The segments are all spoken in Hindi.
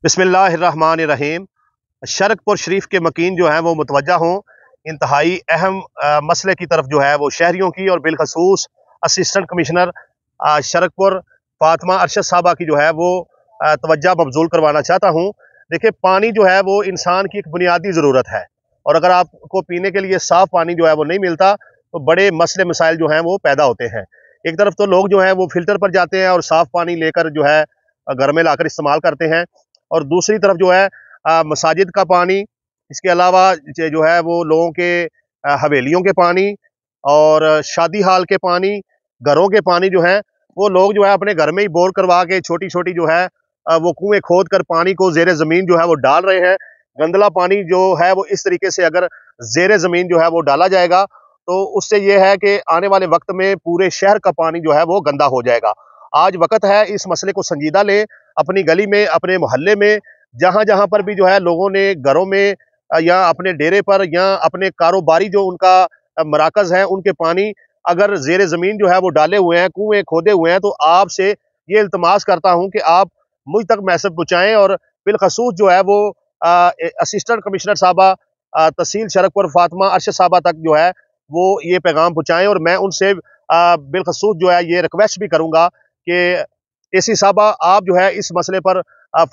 बिस्मिल्लाहिर्रहमानिर्रहीम। शरकपुर शरीफ के मकीन जो हैं वो मुतवज्जा हों इंतहाई अहम मसले की तरफ जो है वो शहरियों की और बिलखसूस असिस्टेंट कमिश्नर शरकपुर फातिमा अरशद साहबा की जो है वो तवज्जा मबजूल करवाना चाहता हूँ। देखिए, पानी जो है वो इंसान की एक बुनियादी ज़रूरत है और अगर आपको पीने के लिए साफ़ पानी जो है वो नहीं मिलता तो बड़े मसले मसाइल जो हैं वो पैदा होते हैं। एक तरफ तो लोग जो हैं वो फ़िल्टर पर जाते हैं और साफ़ पानी लेकर जो है घर में लाकर इस्तेमाल करते हैं, और दूसरी तरफ जो है मसाजिद का पानी, इसके अलावा जो है वो लोगों के हवेलियों के पानी और शादी हाल के पानी, घरों के पानी जो है वो लोग जो है अपने घर में ही बोर करवा के छोटी-छोटी जो है वो कुएँ खोद कर पानी को ज़ेरे ज़मीन जो है वो डाल रहे हैं। गंदला पानी जो है वो इस तरीके से अगर ज़ेरे ज़मीन जो है वो डाला जाएगा तो उससे ये है कि आने वाले वक़्त में पूरे शहर का पानी जो है वो गंदा हो जाएगा। आज वक़्त है इस मसले को संजीदा लें। अपनी गली में, अपने मोहल्ले में, जहाँ-जहाँ पर भी जो है लोगों ने घरों में या अपने डेरे पर या अपने कारोबारी जो उनका मराकज़ है, उनके पानी अगर ज़ेरे ज़मीन जो है वो डाले हुए हैं, कुएँ खोदे हुए हैं, तो आपसे ये इल्तिमास करता हूँ कि आप मुझ तक मैसेज पहुँचाएँ और बिलख़सूस जो है वो असिस्टेंट कमिश्नर साहबा तहसील शरकपुर फातिमा अरशद साहबा तक जो है वो ये पैगाम पहुँचाएँ। और मैं उनसे बिलख़सूस जो है ये रिक्वेस्ट भी करूँगा कि एसी साहबा आप जो है इस मसले पर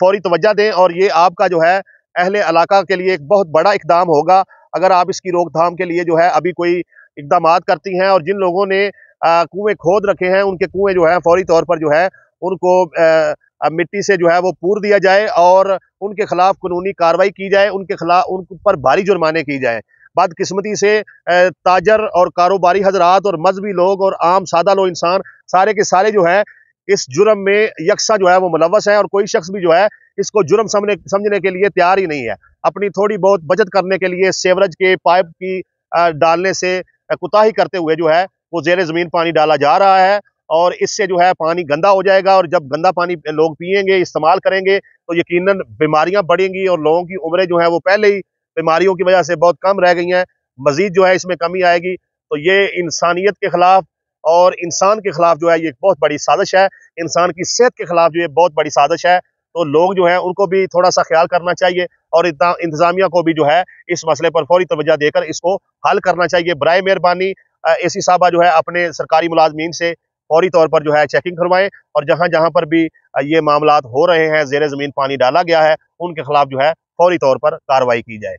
फौरी तवज्जो दें और ये आपका जो है अहले इलाका के लिए एक बहुत बड़ा इक़दाम होगा अगर आप इसकी रोकथाम के लिए जो है अभी कोई इक़दामात करती हैं। और जिन लोगों ने कुएँ खोद रखे हैं उनके कुएँ जो है फौरी तौर पर जो है उनको मिट्टी से जो है वो पूर दिया जाए और उनके खिलाफ कानूनी कार्रवाई की जाए, उन पर भारी जुर्माने की जाए। बदकिस्मती से ताजर और कारोबारी हजरात और मजहबी लोग और आम सादा लो इंसान सारे के सारे जो है इस जुर्म में यकसा जो है वो मुलव्वस है और कोई शख्स भी जो है इसको जुर्म समझने के लिए तैयार ही नहीं है। अपनी थोड़ी बहुत बचत करने के लिए सेवरेज के पाइप की डालने से कुताही करते हुए जो है वो ज़ेरे ज़मीन पानी डाला जा रहा है और इससे जो है पानी गंदा हो जाएगा और जब गंदा पानी लोग पिएंगे, इस्तेमाल करेंगे तो यकीनन बीमारियां बढ़ेंगी और लोगों की उम्रें जो है वो पहले ही बीमारियों की वजह से बहुत कम रह गई हैं, मजीद जो है इसमें कमी आएगी। तो ये इंसानियत के खिलाफ और इंसान के खिलाफ जो है ये एक बहुत बड़ी साजिश है, इंसान की सेहत के खिलाफ जो ये बहुत बड़ी साजिश है। तो लोग जो है उनको भी थोड़ा सा ख्याल करना चाहिए और इंतजामिया को भी जो है इस मसले पर फौरी तवज्जो देकर इसको हल करना चाहिए। बराए मेहरबानी एसी साहबा जो है अपने सरकारी मुलाजमीन से फौरी तौर पर जो है चेकिंग करवाएं और जहां-जहां पर भी ये मामलात हो रहे हैं, ज़ेरे ज़मीन पानी डाला गया है, उनके खिलाफ जो है फौरी तौर पर कार्रवाई की जाए।